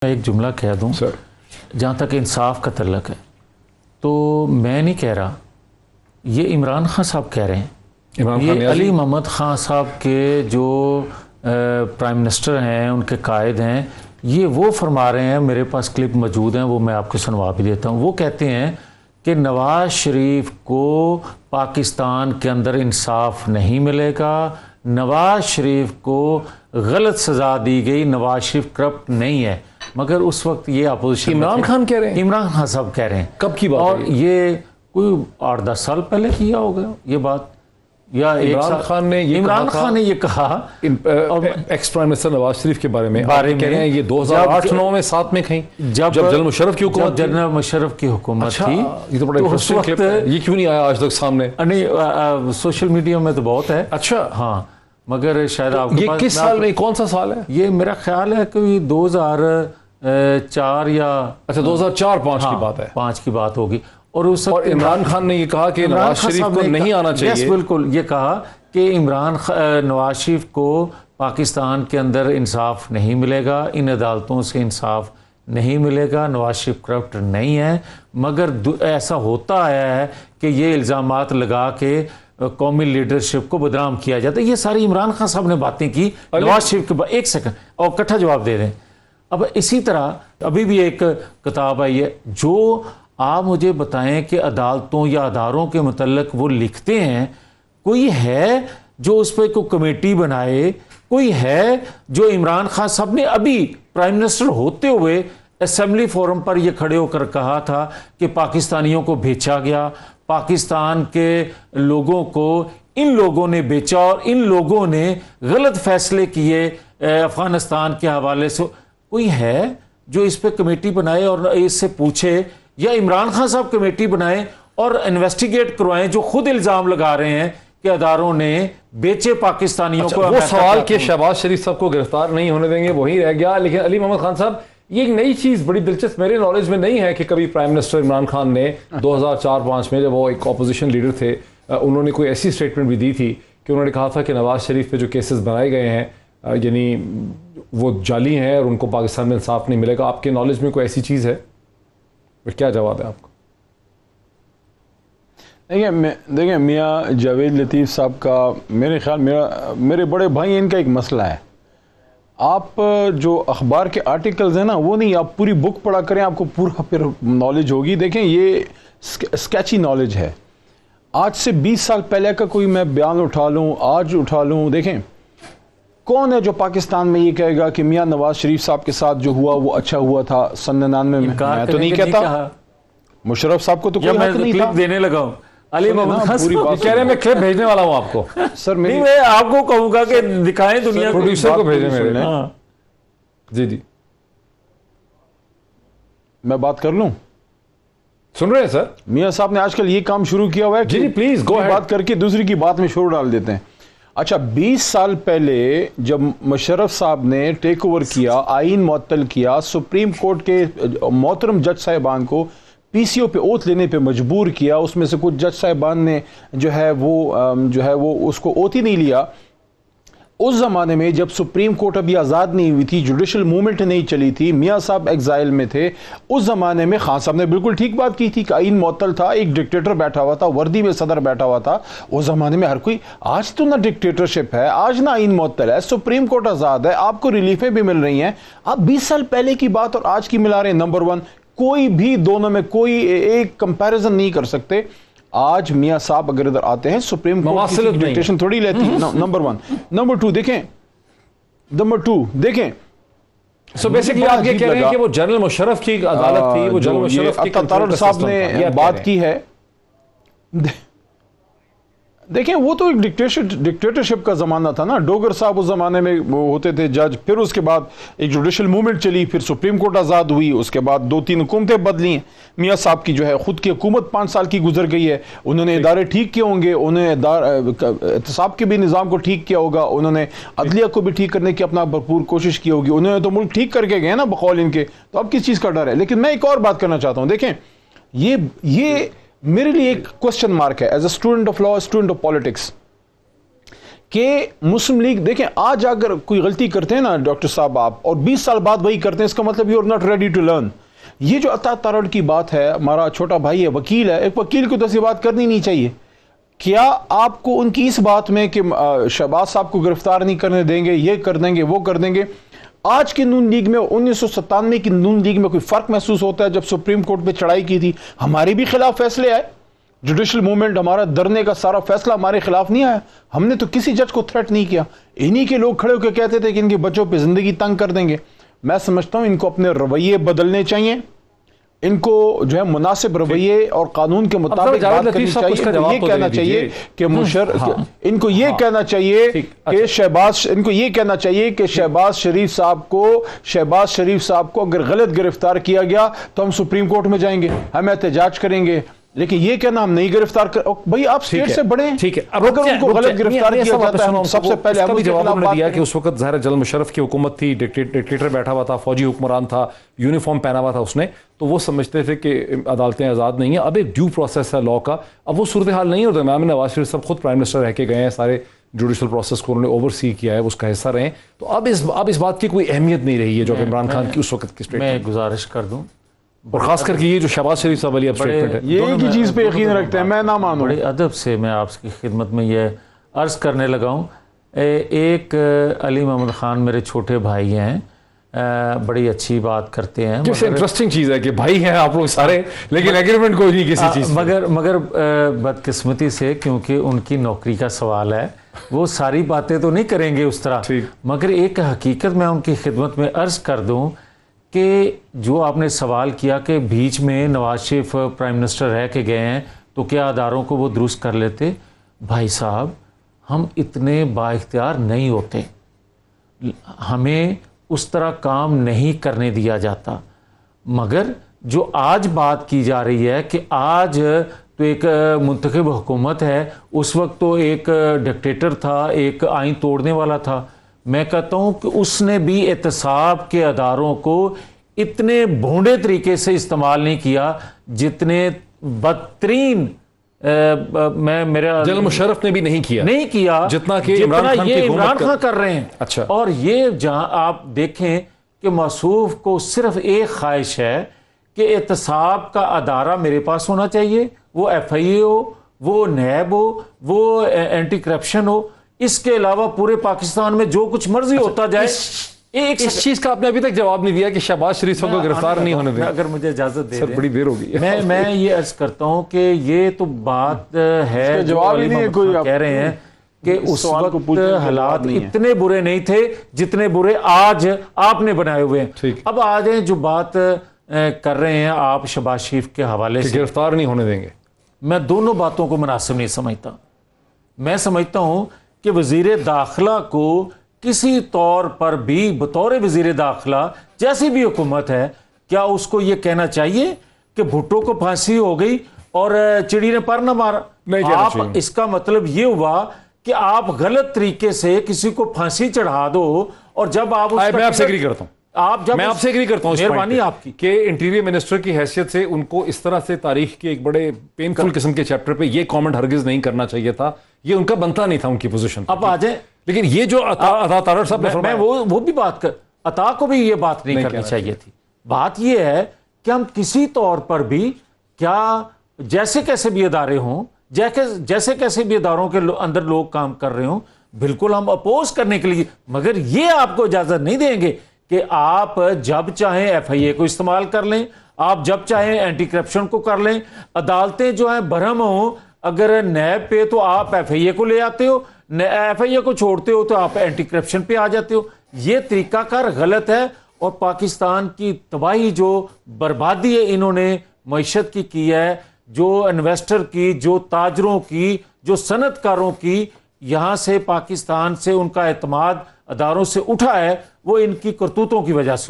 میں ایک جملہ کہہ دوں جہاں تک انصاف کا تعلق ہے تو میں نہیں کہہ رہا، یہ عمران خان صاحب کہہ رہے ہیں، یہ علی محمد خان صاحب کے جو پرائم منسٹر ہیں، ان کے قائد ہیں، یہ وہ فرما رہے ہیں، میرے پاس کلپ موجود ہیں، وہ میں آپ کو سنوا بھی دیتا ہوں۔ وہ کہتے ہیں کہ نواز شریف کو پاکستان کے اندر انصاف نہیں ملے گا، نواز شریف کو غلط سزا دی گئی، نواز شریف کرپٹ نہیں ہے۔ مگر اس وقت یہ اپوزیشن عمران خان کہہ رہے ہیں، عمران خان صاحب کہہ رہے ہیں۔ کب کی بات اور ہے؟ یہ کوئی 8-10 سال پہلے کیا ہوگا یہ بات، یا عمران خان نے یہ کہا ex prime minister Nawaz Sharif کے بارے میں کہہ رہے ہیں یہ 2008-9 میں ساتھ میں کہیں جب جنرل مشرف کی حکومت، جنرل مشرف کی حکومت تھی، یہ تو بڑا انٹرسٹنگ کلپ ہے، یہ کیوں نہیں آیا آج تک سامنے؟ نہیں، سوشل میڈیا میں تو بہت ہے۔ اچھا ہاں، مگر شاید آپ کے یہ پاس کس سال میں، کون سا سال ہے یہ؟ میرا خیال ہے کہ 2004 یا اچھا 2004-5 کی بات ہے، 5 کی بات ہوگی۔ اور اس اور عمران خان نے یہ کہا کہ نواز شریف کو نہیں آنا چاہیے۔ بالکل، یہ کہا کہ نواز شریف کو پاکستان کے اندر انصاف نہیں ملے گا، ان عدالتوں سے انصاف نہیں ملے گا، نواز شریف کرپٹ نہیں ہے۔ مگر ایسا ہوتا آیا ہے کہ یہ الزامات لگا کے قومی لیڈرشپ کو بدنام کیا جاتا ہے۔ یہ ساری عمران خان صاحب نے باتیں کی نواز شریف کے بعد۔ ایک سیکنڈ اور اکٹھا جواب دے دیں۔ اب اسی طرح ابھی بھی ایک کتاب آئی ہے، جو آپ مجھے بتائیں کہ عدالتوں یا اداروں کے متعلق وہ لکھتے ہیں، کوئی ہے جو اس پہ کوئی کمیٹی بنائے؟ کوئی ہے جو عمران خان صاحب نے ابھی پرائم منسٹر ہوتے ہوئے اسمبلی فورم پر یہ کھڑے ہو کر کہا تھا کہ پاکستانیوں کو بیچا گیا، پاکستان کے لوگوں کو ان لوگوں نے بیچا اور ان لوگوں نے غلط فیصلے کیے افغانستان کے حوالے سے؟ کوئی ہے جو اس پہ کمیٹی بنائے اور اس سے پوچھے، یا عمران خان صاحب کمیٹی بنائیں اور انویسٹیگیٹ کروائیں جو خود الزام لگا رہے ہیں کہ اداروں نے بیچے پاکستانیوں کو؟ وہ سوال کہ شہباز شریف صاحب کو گرفتار نہیں ہونے دیں گے وہی رہ گیا، لیکن علی محمد خان صاحب یہ ایک نئی چیز بڑی دلچسپ میرے نالج میں نہیں ہے کہ کبھی پرائم منسٹر عمران خان نے 2004-5 میں جب وہ ایک اپوزیشن لیڈر تھے، انہوں نے کوئی ایسی سٹیٹمنٹ بھی دی تھی کہ انہوں نے کہا تھا کہ نواز شریف پہ جو کیسز بنائے گئے ہیں یعنی وہ جعلی ہیں اور ان کو پاکستان میں انصاف نہیں ملے گا۔ آپ کے نالج میں کوئی ایسی چیز ہے؟ کیا جواب ہے آپ کو؟ دیکھیں میاں جاوید لطیف صاحب کا میرے خیال میرے بڑے بھائی ان کا ایک مسئلہ ہے، آپ جو اخبار کے آرٹیکلز ہیں نا وہ نہیں، آپ پوری بک پڑھا کریں، آپ کو پورا پھر نالج ہوگی۔ دیکھیں یہ اسکیچی نالج ہے، آج سے 20 سال پہلے کا کوئی میں بیان اٹھا لوں، آج اٹھا لوں، دیکھیں کون ہے جو پاکستان میں یہ کہے گا کہ میاں نواز شریف صاحب کے ساتھ جو ہوا وہ اچھا ہوا تھا 99 میں؟ میں تو نہیں کہتا، مشرف صاحب کو تو کوئی حق نہیں تھا۔ دینے لگا ہوں علی محمد خان کہہ رہے ہیں میں کلپ بھیجنے والا ہوں آپ کو۔ سر میں آپ کو کہوں گا کہ دکھائیں دنیا کو، پروڈیوسر کو بھیجیں میرے۔ جی میں بات کر لوں؟ سن رہے ہیں سر؟ میاں صاحب نے آج کل یہ کام شروع کیا ہوا ہے جی پلیز گو بات کر کے دوسری کی بات میں شور ڈال دیتے ہیں۔ اچھا 20 سال پہلے جب مشرف صاحب نے ٹیک اوور کیا، آئین معطل کیا، سپریم کورٹ کے محترم جج صاحبان کو پی سی او پہ اوتھ لینے پہ مجبور کیا، اس میں سے کچھ جج صاحبان نے جو ہے وہ اس کو اوتھ ہی نہیں لیا۔ اس زمانے میں جب سپریم کورٹ ابھی آزاد نہیں ہوئی تھی، جوڈیشل موومنٹ نہیں چلی تھی، میاں صاحب ایگزائل میں تھے، اس زمانے میں خان صاحب نے بالکل ٹھیک بات کی تھی کہ آئین معطل تھا، ایک ڈکٹیٹر بیٹھا ہوا تھا، وردی میں صدر بیٹھا ہوا تھا۔ اس زمانے میں ہر کوئی، آج تو نہ ڈکٹیٹرشپ ہے، آج نہ آئین معطل ہے، سپریم کورٹ آزاد ہے، آپ کو ریلیفیں بھی مل رہی ہیں۔ آپ 20 سال پہلے کی بات اور آج کی ملا رہے ہیں۔ نمبر 1، کوئی بھی دونوں میں کوئی ایک کمپیریزن نہیں کر سکتے۔ آج میاں صاحب اگر ادھر آتے ہیں سپریم کورٹ کی ڈکٹیشن تھوڑی لیتی ہے۔ نمبر 1۔ نمبر 2 دیکھیں سو بیسیکلی آپ یہ کہہ رہے ہیں کہ وہ جنرل مشرف کی عدالت تھی، وہ جنرل مشرف کی تارڑ صاحب نے بات کی ہے۔ دیکھیں وہ تو ایک ڈکٹیٹرشپ کا زمانہ تھا نا، ڈوگر صاحب اس زمانے میں وہ ہوتے تھے جج، پھر اس کے بعد ایک جوڈیشل موومنٹ چلی، پھر سپریم کورٹ آزاد ہوئی، اس کے بعد 2-3 حکومتیں بدلی ہیں۔ میاں صاحب کی جو ہے خود کی حکومت 5 سال کی گزر گئی ہے، انہوں نے ادارے ٹھیک کیے ہوں گے، انہوں نے احتساب کے بھی نظام کو ٹھیک کیا ہوگا، انہوں نے عدلیہ کو بھی ٹھیک کرنے کی اپنا بھرپور کوشش کی ہوگی، انہوں نے تو ملک ٹھیک کر کے گئے نا بقول ان کے، تو اب کس چیز کا ڈر ہے؟ لیکن میں ایک اور بات کرنا چاہتا ہوں، دیکھیں یہ میرے لیے ایک کوسچن مارک ہے as a student of law, student of politics, کہ مسلم لیگ دیکھیں آج اگر کوئی غلطی کرتے ہیں نا ڈاکٹر صاحب آپ اور 20 سال بعد وہی کرتے ہیں اس کا مطلب you are not ready to learn. یہ جو عطا تارڑ کی بات ہے, ہمارا چھوٹا بھائی ہے, وکیل ہے, ایک وکیل کو تو ایسی بات کرنی نہیں چاہیے. کیا آپ کو ان کی اس بات میں کہ شہباز صاحب کو گرفتار نہیں کرنے دیں گے, یہ کر دیں گے, وہ کر دیں گے, آج کی نون لیگ میں 1997 کی نون لیگ میں کوئی فرق محسوس ہوتا ہے؟ جب سپریم کورٹ پہ چڑھائی کی تھی ہمارے بھی خلاف فیصلے آئے, جوڈیشل موومنٹ ہمارا دھرنے کا سارا فیصلہ ہمارے خلاف نہیں آیا, ہم نے تو کسی جج کو تھریٹ نہیں کیا. انہی کے لوگ کھڑے ہو کے کہتے تھے کہ ان کے بچوں پہ زندگی تنگ کر دیں گے. میں سمجھتا ہوں ان کو اپنے رویے بدلنے چاہیے, ان کو جو ہے مناسب رویے اور قانون کے مطابق بات کرنی چاہیے. یہ کہنا چاہیے کہ ان کو یہ کہنا چاہیے کہ شہباز شریف صاحب کو اگر غلط گرفتار کیا گیا تو ہم سپریم کورٹ میں جائیں گے, ہم احتجاج کریں گے, لیکن یہ کہنا ہم نہیں گرفتار بھائی آپ اسٹیٹ سے بڑے ہیں. ٹھیک ہے, اگر ان کو غلط گرفتار کیا جاتا ہے ہم سب سے پہلے ہم جواب انہوں نے دیا کہ اس وقت ظاہر جنرل مشرف کی حکومت تھی, ڈکٹیٹر بیٹھا ہوا تھا, فوجی حکمران تھا, یونیفارم پہنا ہوا تھا اس نے, تو وہ سمجھتے تھے کہ عدالتیں آزاد نہیں ہیں. اب ایک ڈیو پروسیس ہے لا کا, اب وہ صورتحال نہیں ہوتا. امام نواز شریف صاحب خود پرائم منسٹر رہ کے گئے ہیں, سارے جوڈیشل پروسیس کو انہوں نے اوور سی کیا ہے, اس کا حصہ رہے ہیں, تو اب اس بات کی کوئی اہمیت نہیں رہی ہے جو کہ عمران خان کی اس وقت کی میں گزارش کر دوں, اور خاص کر کے یہ جو شہباز شریف صاحب والی اب اسٹیٹمنٹ ہے, یہ ایک ہی چیز پہ یقین رکھتے ہیں, میں نہ مانوں. بڑے ادب سے میں آپ کی خدمت میں یہ عرض کرنے لگا ہوں. ایک علی محمد خان میرے چھوٹے بھائی ہیں, بڑی اچھی بات کرتے ہیں. کیسے انٹرسٹنگ چیز ہے کہ بھائی ہیں آپ لوگ سارے, لیکن ایگریمنٹ کوئی نہیں کسی چیز. مگر بدقسمتی سے کیونکہ ان کی نوکری کا سوال ہے, وہ ساری باتیں تو نہیں کریں گے اس طرح, مگر ایک حقیقت میں ان کی خدمت میں عرض کر دوں کہ جو آپ نے سوال کیا کہ بیچ میں نواز شریف پرائم منسٹر رہ کے گئے ہیں تو کیا اداروں کو وہ درست کر لیتے. بھائی صاحب ہم اتنے با اختیار نہیں ہوتے, ہمیں اس طرح کام نہیں کرنے دیا جاتا. مگر جو آج بات کی جا رہی ہے کہ آج تو ایک منتخب حکومت ہے, اس وقت تو ایک ڈکٹیٹر تھا, ایک آئین توڑنے والا تھا. میں کہتا ہوں کہ اس نے بھی احتساب کے اداروں کو اتنے بھونڈے طریقے سے استعمال نہیں کیا جتنے بدترین میرا جنرل مشرف نے بھی نہیں کیا جتنا کہ عمران خان کر رہے ہیں. اچھا, اور یہ جہاں آپ دیکھیں کہ موصوف کو صرف ایک خواہش ہے کہ احتساب کا ادارہ میرے پاس ہونا چاہیے, وہ ایف آئی اے ہو, وہ نیب ہو, وہ اینٹی کرپشن ہو, اس کے علاوہ پورے پاکستان میں جو کچھ مرضی ہوتا جائے. اس چیز کا آپ نے ابھی تک جواب نہیں دیا کہ شہباز شریف کو گرفتار نہیں ہونے دیں. اگر مجھے اجازت دے دیں, بڑی دیر ہو گئی, میں یہ عرض کرتا ہوں کہ یہ تو بات ہے جواب ہی نہیں ہے کوئی. کہہ رہے ہیں کہ اس وقت حالات اتنے برے نہیں تھے جتنے برے آج آپ نے بنائے ہوئے ہیں. اب آ جائیں جو بات کر رہے ہیں آپ شہباز شریف کے حوالے سے, گرفتار نہیں ہونے دیں گے. میں دونوں باتوں کو مناسب نہیں سمجھتا. میں سمجھتا ہوں کہ وزیر داخلہ کو کسی طور پر بھی بطور وزیر داخلہ جیسی بھی حکومت ہے, کیا اس کو یہ کہنا چاہیے کہ بھٹو کو پھانسی ہو گئی اور چڑی نے پر نہ مارا؟ آپ اس کا مطلب یہ ہوا کہ آپ غلط طریقے سے کسی کو پھانسی چڑھا دو, اور جب آپ میں آپ سے ایگری کرتا ہوں, میں آپ سے ایگری کرتا ہوں, مہربانی آپ کی, کہ انٹیریئر منسٹر کی حیثیت سے ان کو اس طرح سے تاریخ کے ایک بڑے پینفل قسم کے چیپٹر پہ یہ کامنٹ ہرگز نہیں کرنا چاہیے تھا, یہ ان کا بنتا نہیں تھا ان کی پوزیشن. اب آ جائیں, لیکن یہ جو عطا تارڑ صاحب نے فرمایا, وہ بھی بات کر, عطا کو بھی یہ بات نہیں کرنی چاہیے تھی. بات یہ ہے کہ ہم کسی طور پر بھی کیا جیسے کیسے بھی ادارے ہوں, جیسے کیسے بھی اداروں کے اندر لوگ کام کر رہے ہوں, بالکل ہم اپوز کرنے کے لیے, مگر یہ آپ کو اجازت نہیں دیں گے کہ آپ جب چاہیں ایف آئی اے کو استعمال کر لیں, آپ جب چاہیں اینٹی کرپشن کو کر لیں. عدالتیں جو ہیں برہم ہوں, اگر نیب پہ تو آپ ایف آئی اے کو لے آتے ہو, ایف آئی اے کو چھوڑتے ہو تو آپ اینٹی کرپشن پہ آ جاتے ہو. یہ طریقہ کار غلط ہے, اور پاکستان کی تباہی, جو بربادی ہے انہوں نے معیشت کی ہے, جو انویسٹر کی, جو تاجروں کی, جو صنعت کاروں کی, یہاں سے پاکستان سے ان کا اعتماد اداروں سے اٹھا ہے, وہ ان کی کرتوتوں کی وجہ سے